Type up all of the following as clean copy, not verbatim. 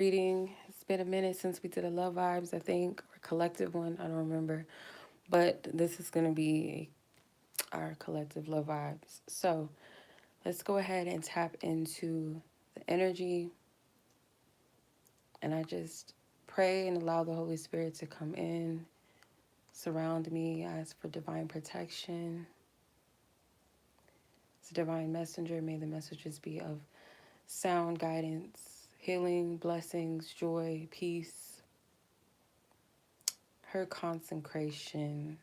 reading. It's been a minute since we did a love vibes, I think, or collective one. I don't remember. But this is going to be our collective love vibes. So let's go ahead and tap into the energy. And I just pray and allow the Holy Spirit to come in, surround me, ask for divine protection. As a divine messenger, may the messages be of sound guidance, healing, blessings, joy, peace, her consecration.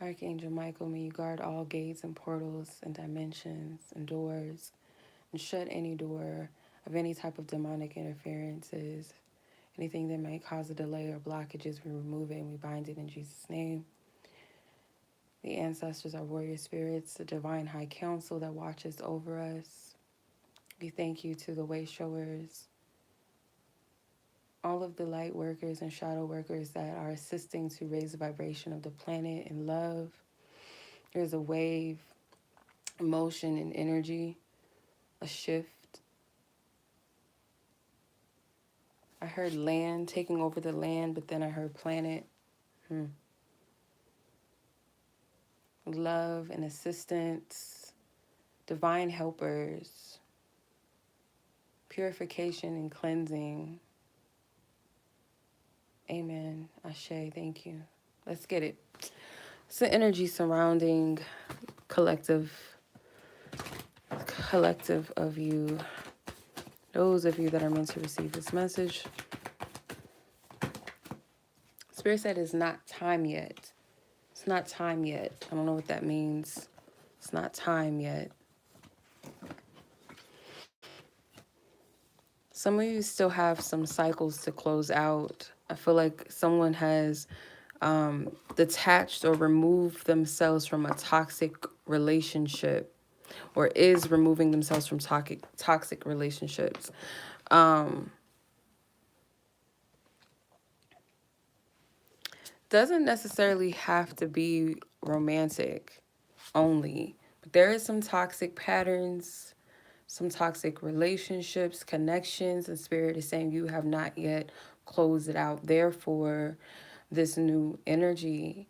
Archangel Michael, may you guard all gates and portals and dimensions and doors and shut any door of any type of demonic interferences. Anything that may cause a delay or blockages, we remove it and we bind it in Jesus' name. The ancestors are warrior spirits, the divine high council that watches over us. We thank you to the way showers, all of the light workers and shadow workers that are assisting to raise the vibration of the planet in love. There's a wave, motion, and energy, a shift. I heard land, taking over the land, but then I heard planet. Love and assistance, divine helpers, purification and cleansing. Amen. Ashe, thank you. Let's get it. It's the energy surrounding collective of you. Those of you that are meant to receive this message. Spirit said it's not time yet. It's not time yet. I don't know what that means. It's not time yet. Some of you still have some cycles to close out. I feel like someone has detached or removed themselves from a toxic relationship, or is removing themselves from toxic relationships. Doesn't necessarily have to be romantic only, but there is some toxic patterns, some toxic relationships, connections, and Spirit is saying you have not yet closed it out. Therefore, this new energy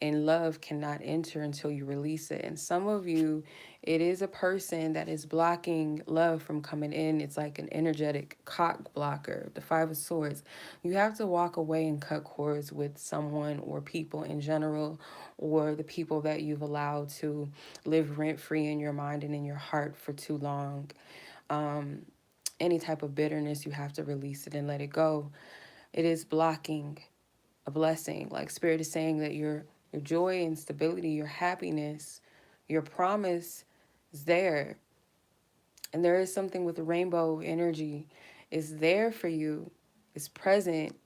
and love cannot enter until you release it. And some of you, it is a person that is blocking love from coming in. It's like an energetic cock blocker, the Five of Swords. You have to walk away and cut cords with someone or people in general, or the people that you've allowed to live rent-free in your mind and in your heart for too long. Any type of bitterness, you have to release it and let it go. It is blocking a blessing. Like Spirit is saying that your joy and stability, your happiness, your promise is there. And there is something with the rainbow energy is there for you. It's present.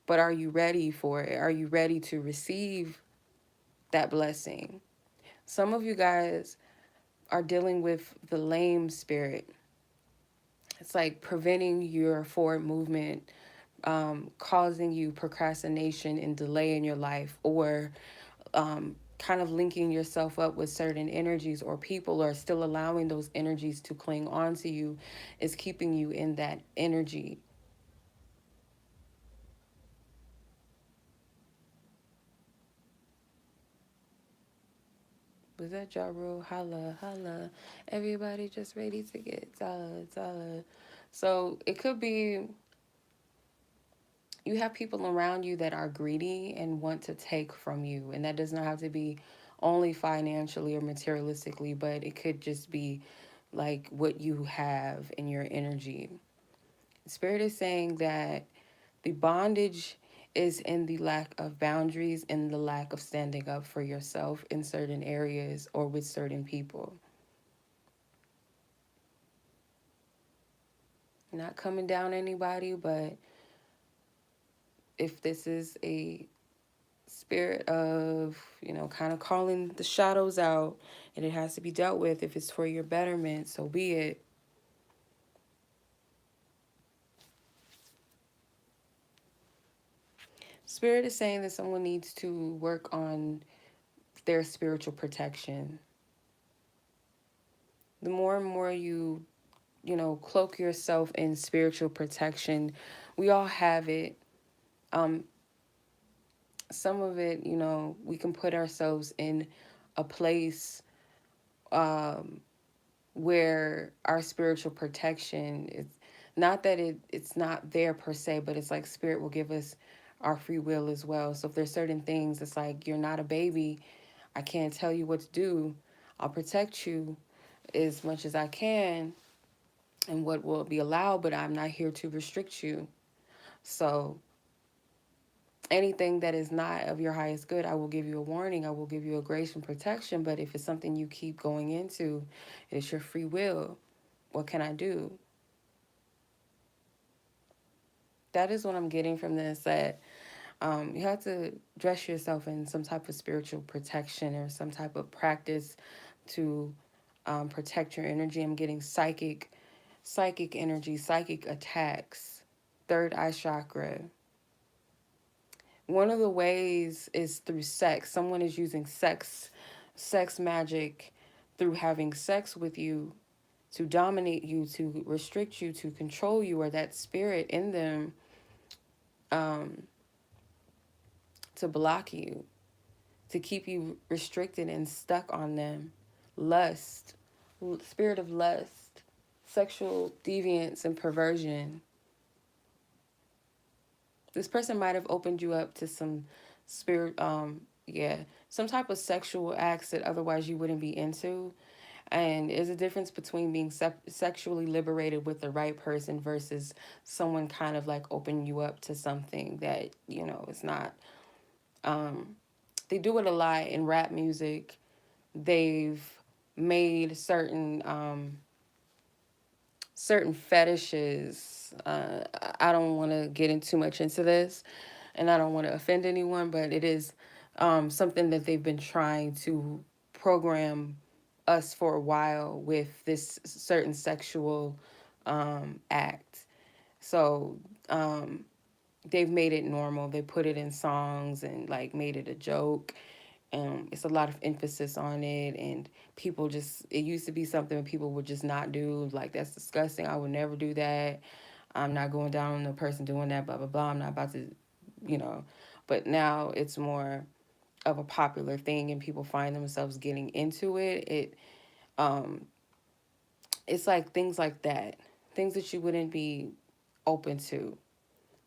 But are you ready for it? Are you ready to receive that blessing? Some of you guys are dealing with the lame spirit. It's like preventing your forward movement, causing you procrastination and delay in your life, or kind of linking yourself up with certain energies or people, or still allowing those energies to cling on to you, is keeping you in that energy. Was that Ja Rule? Holla, holla. Everybody just ready to get dollar. So it could be you have people around you that are greedy and want to take from you. And that does not have to be only financially or materialistically, but it could just be like what you have in your energy. Spirit is saying that the bondage is in the lack of boundaries and the lack of standing up for yourself in certain areas or with certain people. Not coming down anybody, but if this is a spirit of, kind of calling the shadows out and it has to be dealt with, if it's for your betterment, so be it. Spirit is saying that someone needs to work on their spiritual protection. The more and more you cloak yourself in spiritual protection. We all have it. Um, some of it, we can put ourselves in a place um, where our spiritual protection is not that it's not there per se, but it's like spirit will give us our free will as well. So if there's certain things, it's like you're not a baby. I can't tell you what to do. I'll protect you as much as I can and what will be allowed, but I'm not here to restrict you. So anything that is not of your highest good, I will give you a warning. I will give you a grace and protection. But if it's something you keep going into, it's your free will. What can I do? That is what I'm getting from this, that you have to dress yourself in some type of spiritual protection or some type of practice to protect your energy. I'm getting psychic energy, psychic attacks, third eye chakra. One of the ways is through sex. Someone is using sex magic through having sex with you to dominate you, to restrict you, to control you, or that spirit in them um, to block you, to keep you restricted and stuck on them. Lust, spirit of lust, sexual deviance and perversion. This person might have opened you up to some spirit, some type of sexual acts that otherwise you wouldn't be into. And there's a difference between being sexually liberated with the right person versus someone kind of like opening you up to something that, is not. They do it a lot in rap music. They've made certain fetishes. I don't want to get in too much into this, and I don't want to offend anyone, but it is something that they've been trying to program us for a while with this certain sexual act. So they've made it normal. They put it in songs and like made it a joke. It's a lot of emphasis on it, and people just, it used to be something people would just not do. Like, that's disgusting. I would never do that. I'm not going down on the person doing that, blah, blah, blah. I'm not about to, you know. But now it's more of a popular thing and people find themselves getting into it. It's like things like that. Things that you wouldn't be open to.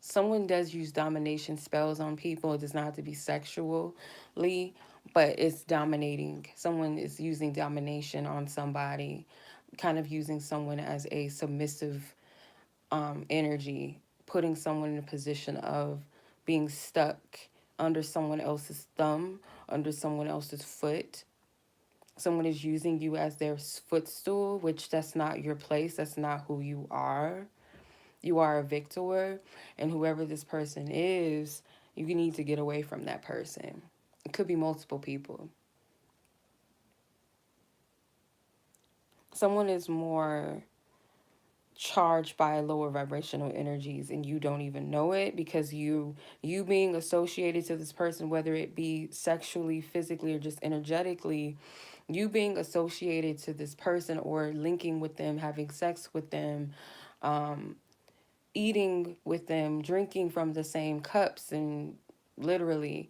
Someone does use domination spells on people. It does not have to be sexually, but it's dominating. Someone is using domination on somebody, kind of using someone as a submissive energy, putting someone in a position of being stuck under someone else's thumb, under someone else's foot. Someone is using you as their footstool, which that's not your place. That's not who you are. You are a victor, and whoever this person is, you need to get away from that person. It could be multiple people. Someone is more charged by lower vibrational energies and you don't even know it, because you being associated to this person, whether it be sexually, physically, or just energetically, you being associated to this person or linking with them, having sex with them, eating with them, drinking from the same cups, and literally,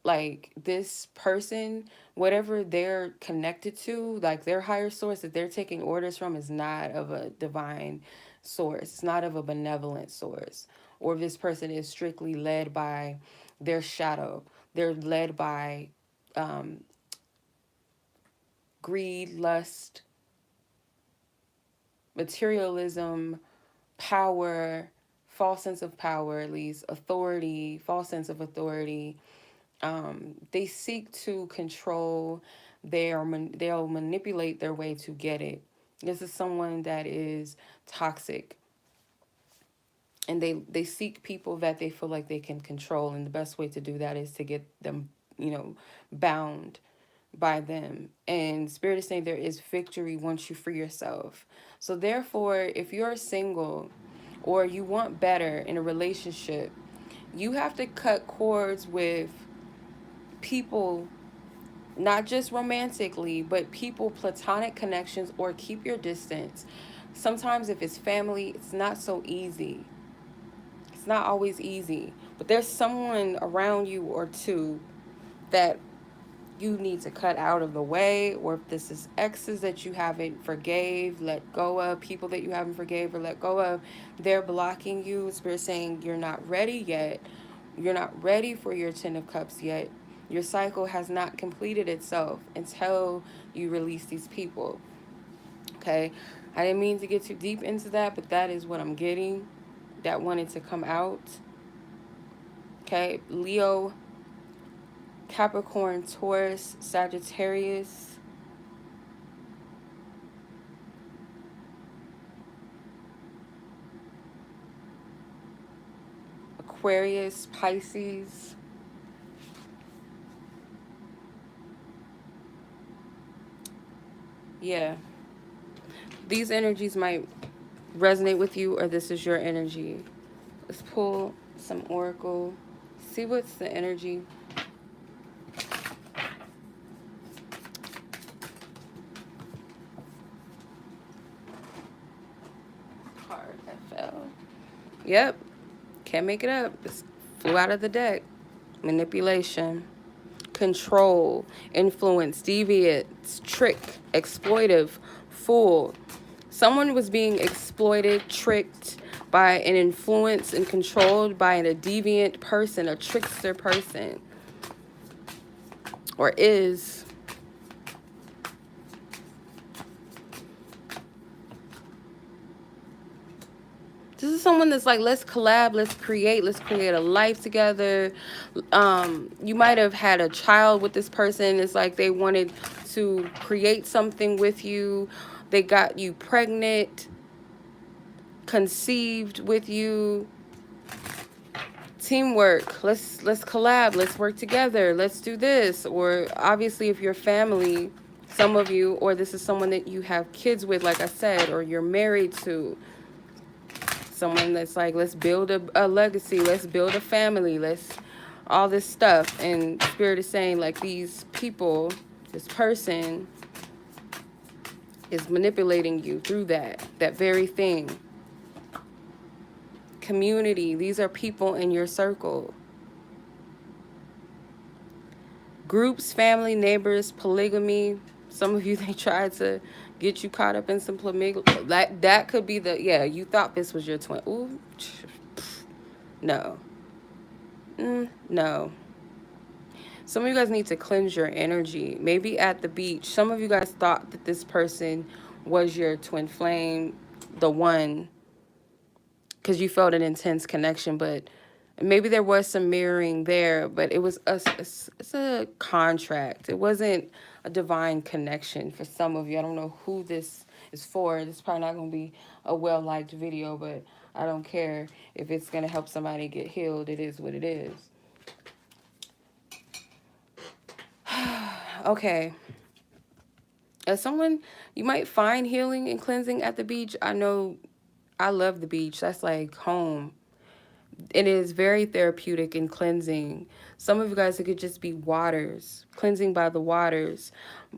like, this person, whatever they're connected to, like their higher source that they're taking orders from, is not of a divine source. It's not of a benevolent source. Or this person is strictly led by their shadow. They're led by greed, lust, materialism, power, false sense of power, at least authority, false sense of authority. They seek to control. They'll manipulate their way to get it. This is someone that is toxic, and they seek people that they feel like they can control, and the best way to do that is to get them, bound by them. And Spirit is saying there is victory once you free yourself. So therefore, if you're single or you want better in a relationship, you have to cut cords with people, not just romantically, but people, platonic connections, or keep your distance Sometimes if it's family, it's not so easy. It's not always easy. But there's someone around you or two that you need to cut out of the way, or if this is exes that you haven't forgave, let go of, people that you haven't forgave or let go of, they're blocking you. Spirit saying you're not ready yet. You're not ready for your 10 of cups yet. Your cycle has not completed itself until you release these people. Okay, I didn't mean to get too deep into that, but that is what I'm getting, that wanted to come out. Okay, Leo, Capricorn, Taurus, Sagittarius, Aquarius, Pisces, yeah, these energies might resonate with you, or this is your energy. Let's pull some oracle, see what's the energy. Card FL. Yep, can't make it up. This flew out of the deck. Manipulation, control, influence, deviance, trick, exploitive, fool. Someone was being exploited, tricked by an influence and controlled by a deviant person, a trickster person, or is. This is someone that's like, let's collab, let's create a life together. You might have had a child with this person. It's like they wanted to create something with you. They got you pregnant, conceived with you. Teamwork. Let's collab, let's work together, let's do this. Or obviously if you're family, some of you, or this is someone that you have kids with, like I said, or you're married to. Someone that's like, let's build a legacy, let's build a family, let's all this stuff. And Spirit is saying like these people, this person is manipulating you through that very thing. Community, these are people in your circle. Groups, family, neighbors, polygamy. Some of you, they tried to get you caught up in some polygamy. That could be the, yeah, you thought this was your twin. Ooh, no. No. Some of you guys need to cleanse your energy. Maybe at the beach, some of you guys thought that this person was your twin flame, the one, because you felt an intense connection, but maybe there was some mirroring there, but it was it's a contract. It wasn't a divine connection for some of you. I don't know who this is for. This is probably not going to be a well-liked video, but I don't care. If it's going to help somebody get healed, it is what it is. Okay. As someone, you might find healing and cleansing at the beach. I know I love the beach. That's like home. It is very therapeutic and cleansing. Some of you guys, it could just be waters, cleansing by the waters.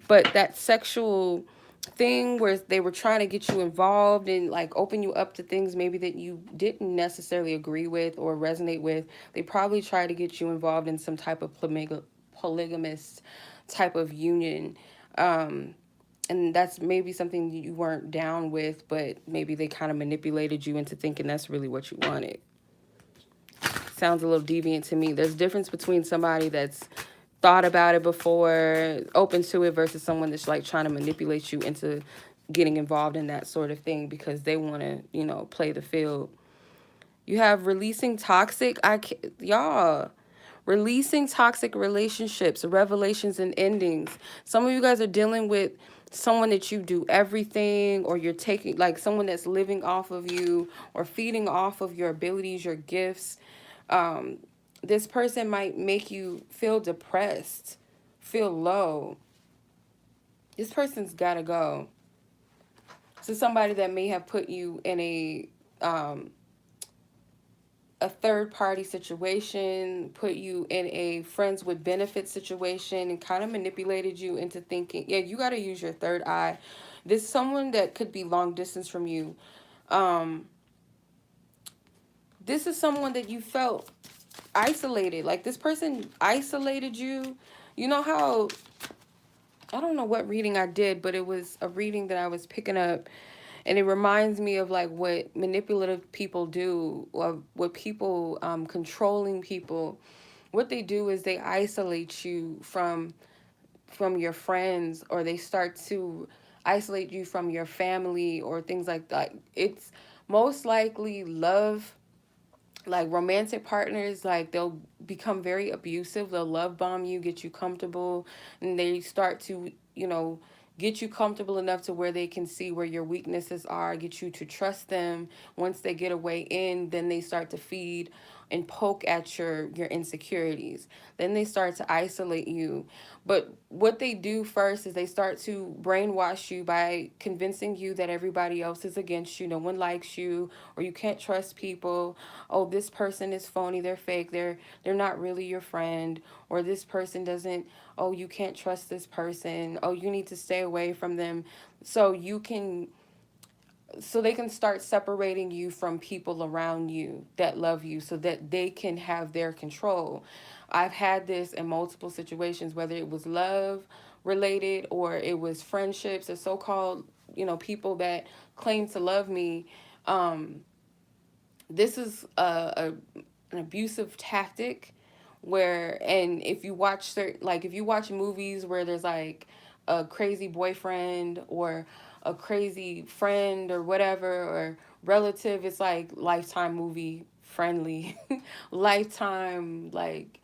But that sexual thing where they were trying to get you involved and like open you up to things maybe that you didn't necessarily agree with or resonate with, they probably tried to get you involved in some type of polygamous type of union. And that's maybe something you weren't down with, but maybe they kind of manipulated you into thinking that's really what you wanted. Sounds a little deviant to me. There's a difference between somebody that's thought about it before, open to it, versus someone that's like trying to manipulate you into getting involved in that sort of thing because they want to, you know, play the field. You have releasing toxic, y'all, releasing toxic relationships, revelations and endings. Some of you guys are dealing with someone that you do everything, or you're taking like someone that's living off of you or feeding off of your abilities, your gifts. This person might make you feel depressed, feel low. This person's got to go. So somebody that may have put you in a third-party situation, put you in a friends with benefits situation, and kind of manipulated you into thinking, yeah, you got to use your third eye. This someone that could be long distance from you. Um, this is someone that you felt isolated. Like this person isolated you. You know how, I don't know what reading I did, but it was a reading that I was picking up, and it reminds me of like what manipulative people do, or what people, controlling people, what they do is they isolate you from your friends, or they start to isolate you from your family or things like that. It's most likely love, like romantic partners, like they'll become very abusive. They'll love bomb you, get you comfortable, and they start to, get you comfortable enough to where they can see where your weaknesses are, get you to trust them. Once they get a way in, then they start to feed and poke at your insecurities. Then they start to isolate you. But what they do first is they start to brainwash you by convincing you that everybody else is against you, no one likes you, or you can't trust people. Oh, this person is phony, they're fake, they're not really your friend, or this person doesn't, oh, you can't trust this person, oh, you need to stay away from them. So they can start separating you from people around you that love you so that they can have their control. I've had this in multiple situations, whether it was love related or it was friendships or so-called, people that claim to love me. This is an abusive tactic where, and if you watch if you watch movies where there's like a crazy boyfriend or a crazy friend or whatever, or relative, it's like Lifetime movie friendly. Lifetime, like,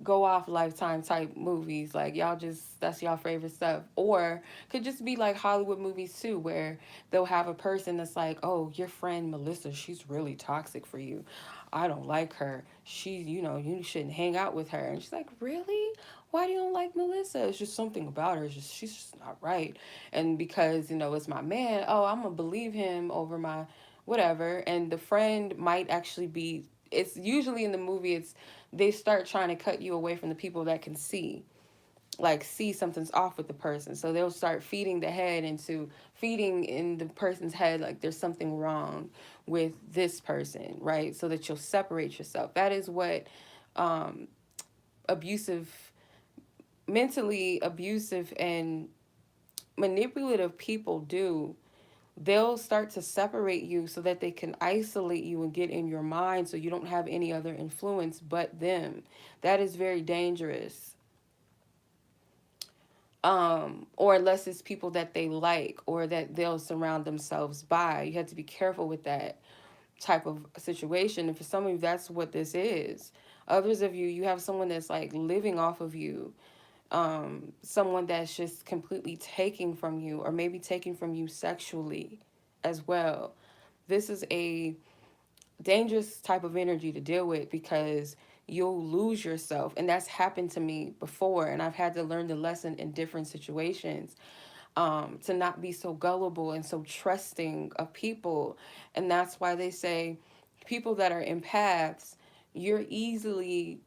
go off Lifetime type movies, like y'all just, that's y'all favorite stuff. Or could just be like Hollywood movies too, where they'll have a person that's like, oh, your friend Melissa, she's really toxic for you, I don't like her, she, you shouldn't hang out with her. And she's like, really? Why do you don't like Melissa? It's just something about her, she's just not right. And because, it's my man, oh, I'm gonna believe him over my whatever. And the friend might actually be, it's usually in the movie, it's, they start trying to cut you away from the people that can see, like, see something's off with the person. So they'll start feeding in the person's head, like there's something wrong with this person, right? So that you'll separate yourself. That is what um, abusive, mentally abusive and manipulative people do. They'll start to separate you so that they can isolate you and get in your mind so you don't have any other influence but them. That is very dangerous. Or unless it's people that they like or that they'll surround themselves by. You have to be careful with that type of situation. And for some of you, that's what this is. Others of you, you have someone that's like living off of you. Someone that's just completely taking from you, or maybe taking from you sexually as well. This is a dangerous type of energy to deal with because you'll lose yourself. And that's happened to me before. And I've had to learn the lesson in different situations, to not be so gullible and so trusting of people. And that's why they say people that are empaths, you're easily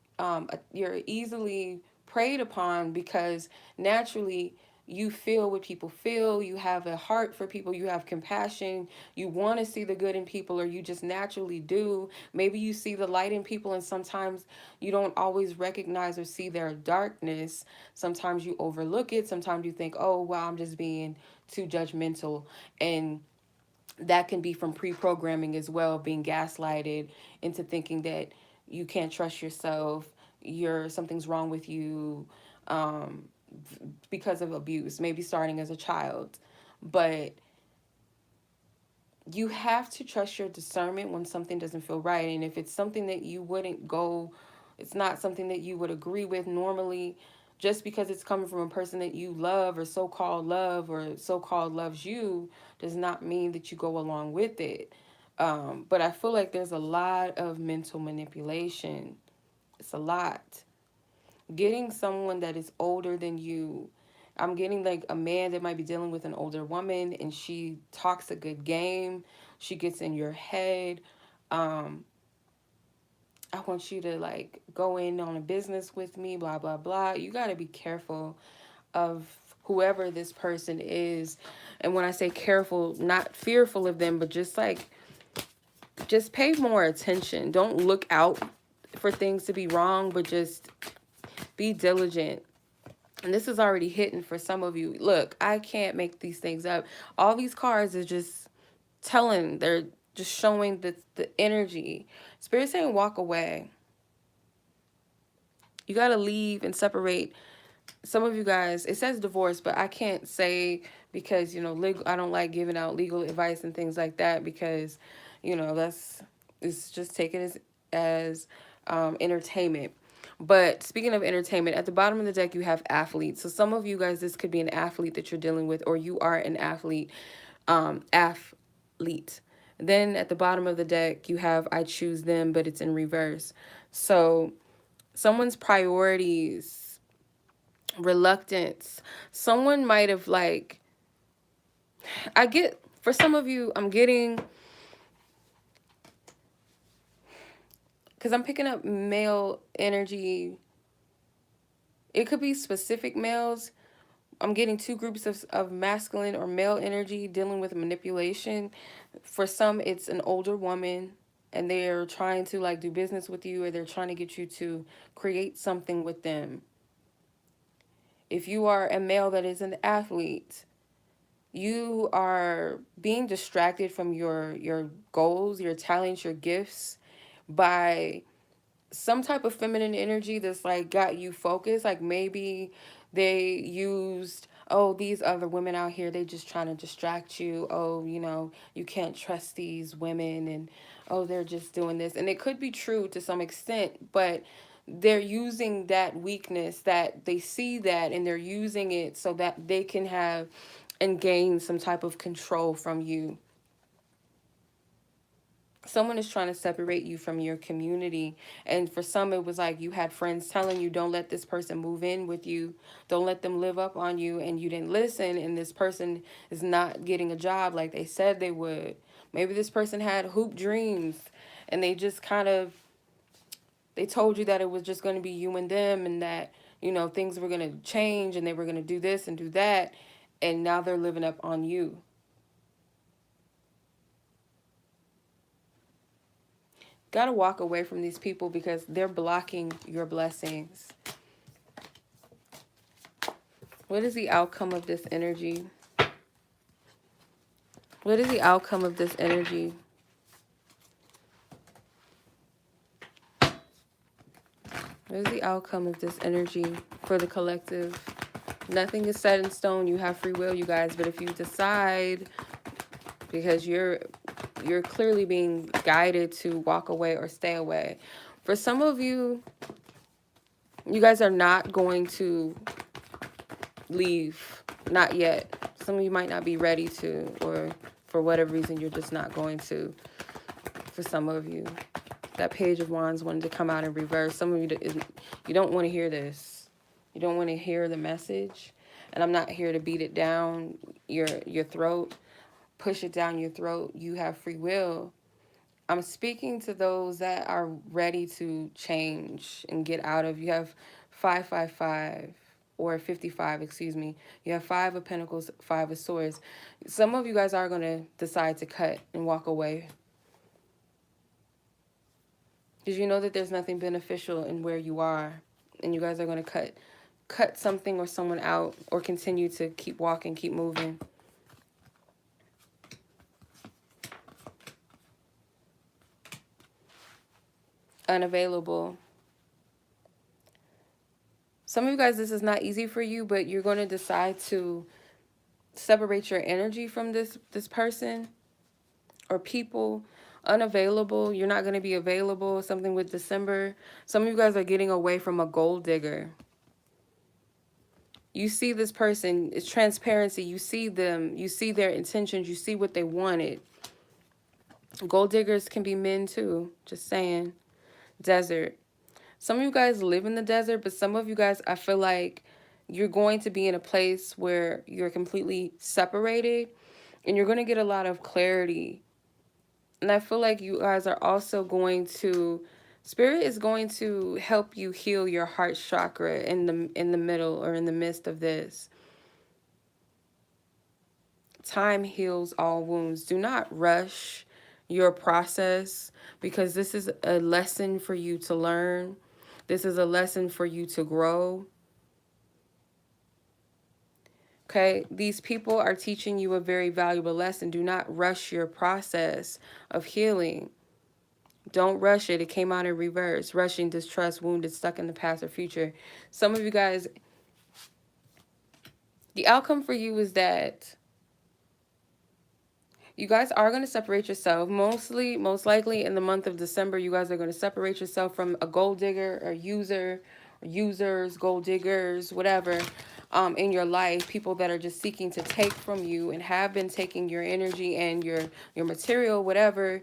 preyed upon because naturally you feel what people feel, you have a heart for people, you have compassion, you want to see the good in people, or you just naturally do. Maybe you see the light in people, and sometimes you don't always recognize or see their darkness. Sometimes you overlook it, sometimes you think, oh, well, I'm just being too judgmental. And that can be from pre-programming as well, being gaslighted into thinking that you can't trust yourself, something's wrong with you, um, because of abuse, maybe starting as a child. But you have to trust your discernment when something doesn't feel right. And if it's something that you wouldn't go, it's not something that you would agree with normally, just because it's coming from a person that you love or so-called loves you, does not mean that you go along with it. But I feel like there's a lot of mental manipulation. It's a lot. Getting someone that is older than you. I'm getting like a man that might be dealing with an older woman and she talks a good game. She gets in your head. Um, I want you to like go in on a business with me, blah, blah, blah. You got to be careful of whoever this person is. And when I say careful, not fearful of them, but just like, just pay more attention. Don't look out for things to be wrong, but just be diligent. And this is already hidden for some of you. Look, I can't make these things up. All these cards are just telling, they're just showing the energy. Spirit saying walk away. You got to leave and separate. Some of you guys, it says divorce, but I can't say because, you know, legal, I don't like giving out legal advice and things like that because, you know, it's just taken as entertainment. But speaking of entertainment, at the bottom of the deck, you have athletes. So some of you guys, this could be an athlete that you're dealing with, or you are an athlete, athlete. Then at the bottom of the deck, you have I choose them, but it's in reverse. So someone's priorities, reluctance, someone might have like, for some of you, I'm getting, because I'm picking up male energy. It could be specific males. I'm getting two groups of masculine or male energy dealing with manipulation. For some, it's an older woman and they're trying to like do business with you, or they're trying to get you to create something with them. If you are a male that is an athlete, you are being distracted from your goals, your talents, your gifts by some type of feminine energy that's like got you focused. Like maybe they used, oh, these other women out here, they just trying to distract you. Oh, you know, you can't trust these women, and oh, they're just doing this. And it could be true to some extent, but they're using that weakness, that they see that, and they're using it so that they can have and gain some type of control from you. Someone is trying to separate you from your community. And for some, it was like you had friends telling you, don't let this person move in with you. Don't let them live up on you. And you didn't listen. And this person is not getting a job like they said they would. Maybe this person had hoop dreams and they just kind of, they told you that it was just going to be you and them, and that, you know, things were going to change and they were going to do this and do that. And now they're living up on you. Got to walk away from these people because they're blocking your blessings. What is the outcome of this energy? What is the outcome of this energy? What is the outcome of this energy for the collective? Nothing is set in stone. You have free will, you guys. But if you decide, because you're clearly being guided to walk away or stay away. For some of you, you guys are not going to leave. Not yet. Some of you might not be ready to, or for whatever reason, you're just not going to. For some of you, that Page of Wands wanted to come out in reverse. Some of you don't want to hear this. You don't want to hear the message. And I'm not here to beat it down your throat, push it down your throat. You have free will. I'm speaking to those that are ready to change and get out of. You have 555 or 55, excuse me. You have 5 of Pentacles, 5 of Swords. Some of you guys are going to decide to cut and walk away. Because you know that there's nothing beneficial in where you are. And you guys are going to cut something or someone out, or continue to keep walking, keep moving. Unavailable. Some of you guys, this is not easy for you, but you're going to decide to separate your energy from this person or people. Unavailable. You're not going to be available. Something with December. Some of you guys are getting away from a gold digger. You see this person, it's transparency. You see them, you see their intentions, you see what they wanted. Gold diggers can be men too, just saying. Desert. Some of you guys live in the desert, but some of you guys, I feel like you're going to be in a place where you're completely separated, and you're going to get a lot of clarity. And I feel like you guys are also going to, Spirit is going to help you heal your heart chakra in the middle or in the midst of this. Time heals all wounds. Do not rush your process, because this is a lesson for you to learn. This is a lesson for you to grow. Okay, these people are teaching you a very valuable lesson. Do not rush your process of healing. Don't rush it. It came out in reverse. Rushing, distrust, wounded, stuck in the past or future. Some of you guys, the outcome for you is that you guys are going to separate yourself. Most likely in the month of December, you guys are going to separate yourself from a gold digger or user, or users, gold diggers, whatever, in your life. People that are just seeking to take from you and have been taking your energy and your material, whatever.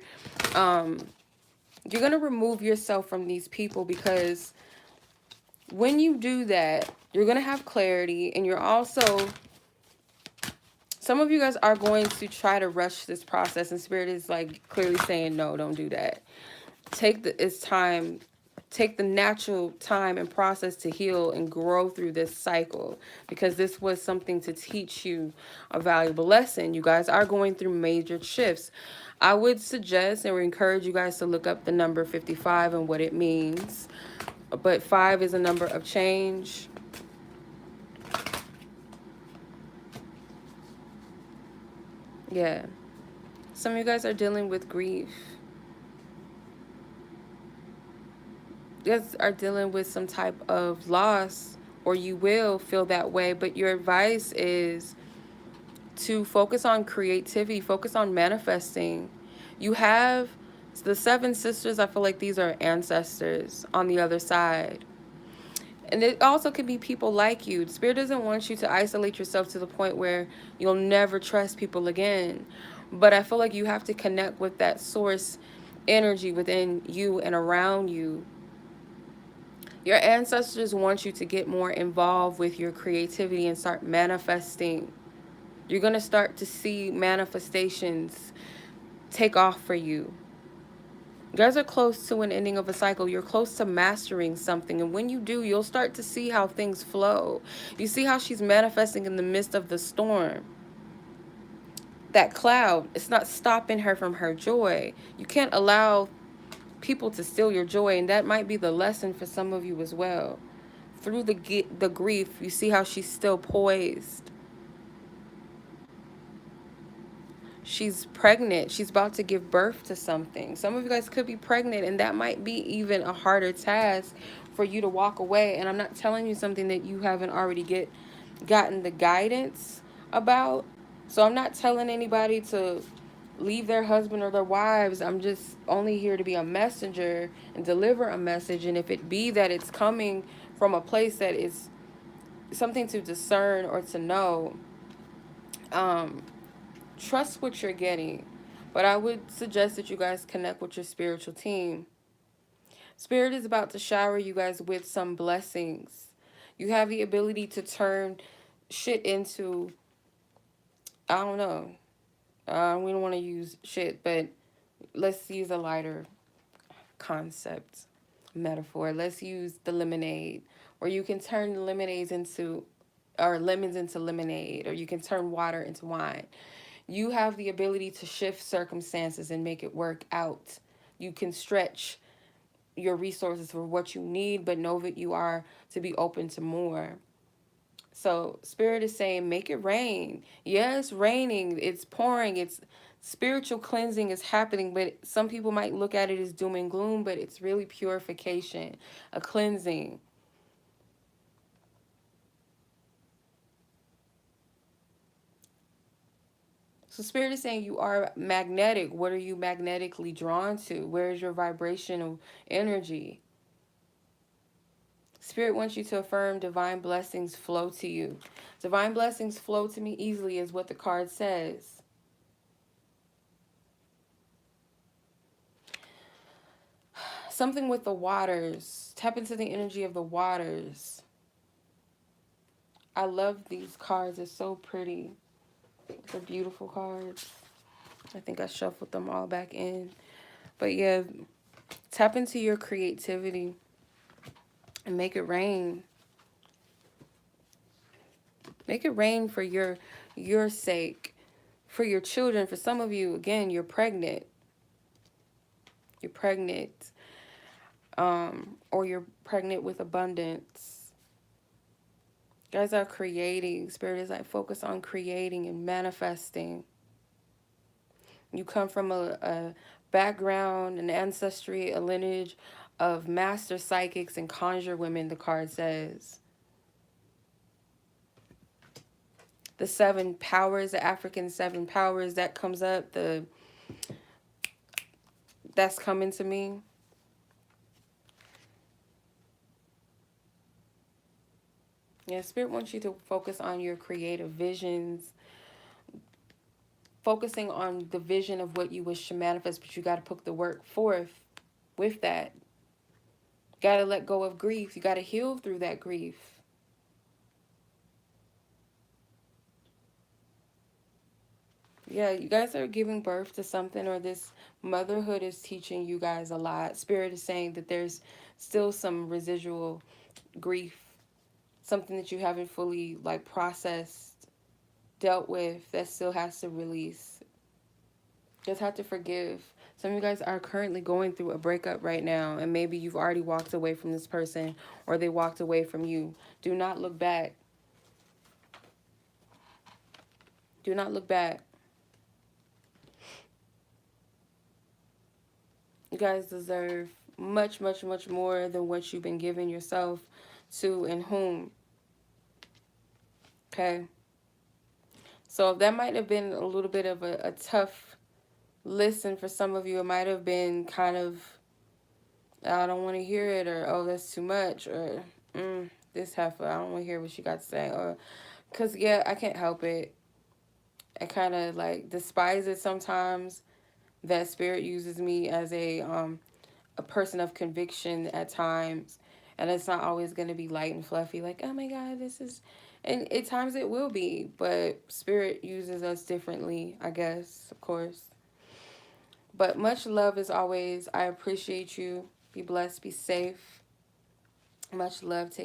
You're going to remove yourself from these people, because when you do that, you're going to have clarity, and you're also... Some of you guys are going to try to rush this process, and Spirit is like clearly saying, no, don't do that. Take the natural time and process to heal and grow through this cycle, because this was something to teach you a valuable lesson. You guys are going through major shifts. I would suggest and would encourage you guys to look up the number 55 and what it means. But 5 is a number of change. Yeah. Some of you guys are dealing with grief. You guys are dealing with some type of loss, or you will feel that way. But your advice is to focus on creativity, focus on manifesting. You have the 7 sisters. I feel like these are ancestors on the other side. And it also could be people like you. Spirit doesn't want you to isolate yourself to the point where you'll never trust people again. But I feel like you have to connect with that source energy within you and around you. Your ancestors want you to get more involved with your creativity and start manifesting. You're going to start to see manifestations take off for you. You guys are close to an ending of a cycle. You're close to mastering something. And when you do, you'll start to see how things flow. You see how she's manifesting in the midst of the storm. That cloud, it's not stopping her from her joy. You can't allow people to steal your joy. And that might be the lesson for some of you as well. Through the grief, you see how she's still poised. She's pregnant. She's about to give birth to something. Some of you guys could be pregnant, and that might be even a harder task for you to walk away. And I'm not telling you something that you haven't already gotten the guidance about. So I'm not telling anybody to leave their husband or their wives. I'm just only here to be a messenger and deliver a message. And if it be that it's coming from a place that is something to discern or to know, trust what you're getting. But I would suggest that you guys connect with your spiritual team. Spirit is about to shower you guys with some blessings. You have the ability to turn shit into, I don't know. We don't want to use shit, but let's use a lighter concept, metaphor. Let's use the lemonade, where you can turn lemonades into, or lemons into lemonade, or you can turn water into wine. You have the ability to shift circumstances and make it work out. You can stretch your resources for what you need, but know that you are to be open to more. So Spirit is saying, make it rain. Yeah, it's raining. It's pouring. It's spiritual cleansing is happening, but some people might look at it as doom and gloom, but it's really purification, a cleansing. So Spirit is saying you are magnetic. What are you magnetically drawn to? Where is your vibrational energy? Spirit wants you to affirm divine blessings flow to you. Divine blessings flow to me easily is what the card says. Something with the waters. Tap into the energy of the waters. I love these cards. They're so pretty. They're beautiful cards. I think I shuffled them all back in. But yeah, tap into your creativity and make it rain. Make it rain for your sake. for your children. For some of you, again, you're pregnant. You're pregnant. Or you're pregnant with abundance. You guys are creating. Spirit is like, focus on creating and manifesting. You come from a background, an ancestry, a lineage of master psychics and conjure women, the card says. The 7 powers, the African 7 powers, that comes up. That's coming to me. Yeah, Spirit wants you to focus on your creative visions, focusing on the vision of what you wish to manifest, but you got to put the work forth with that. Got to let go of grief. You got to heal through that grief. Yeah, you guys are giving birth to something, or this motherhood is teaching you guys a lot. Spirit is saying that there's still some residual grief, something that you haven't fully like processed, dealt with, that still has to release. Just have to forgive. Some of you guys are currently going through a breakup right now, and maybe you've already walked away from this person, or they walked away from you. Do not look back. Do not look back. You guys deserve much, much, much more than what you've been giving yourself to and whom. Okay? So that might have been a little bit of a tough listen for some of you. It might have been kind of, I don't want to hear it, or, oh, that's too much, or, this heifer, I don't want to hear what she got to say, or, because, yeah, I can't help it. I kind of, like, despise it sometimes that Spirit uses me as a person of conviction at times, and it's not always going to be light and fluffy, like, oh my God, this is, and at times it will be, but Spirit uses us differently, I guess, of course. But much love as always. I appreciate you. Be blessed, be safe. Much love. Take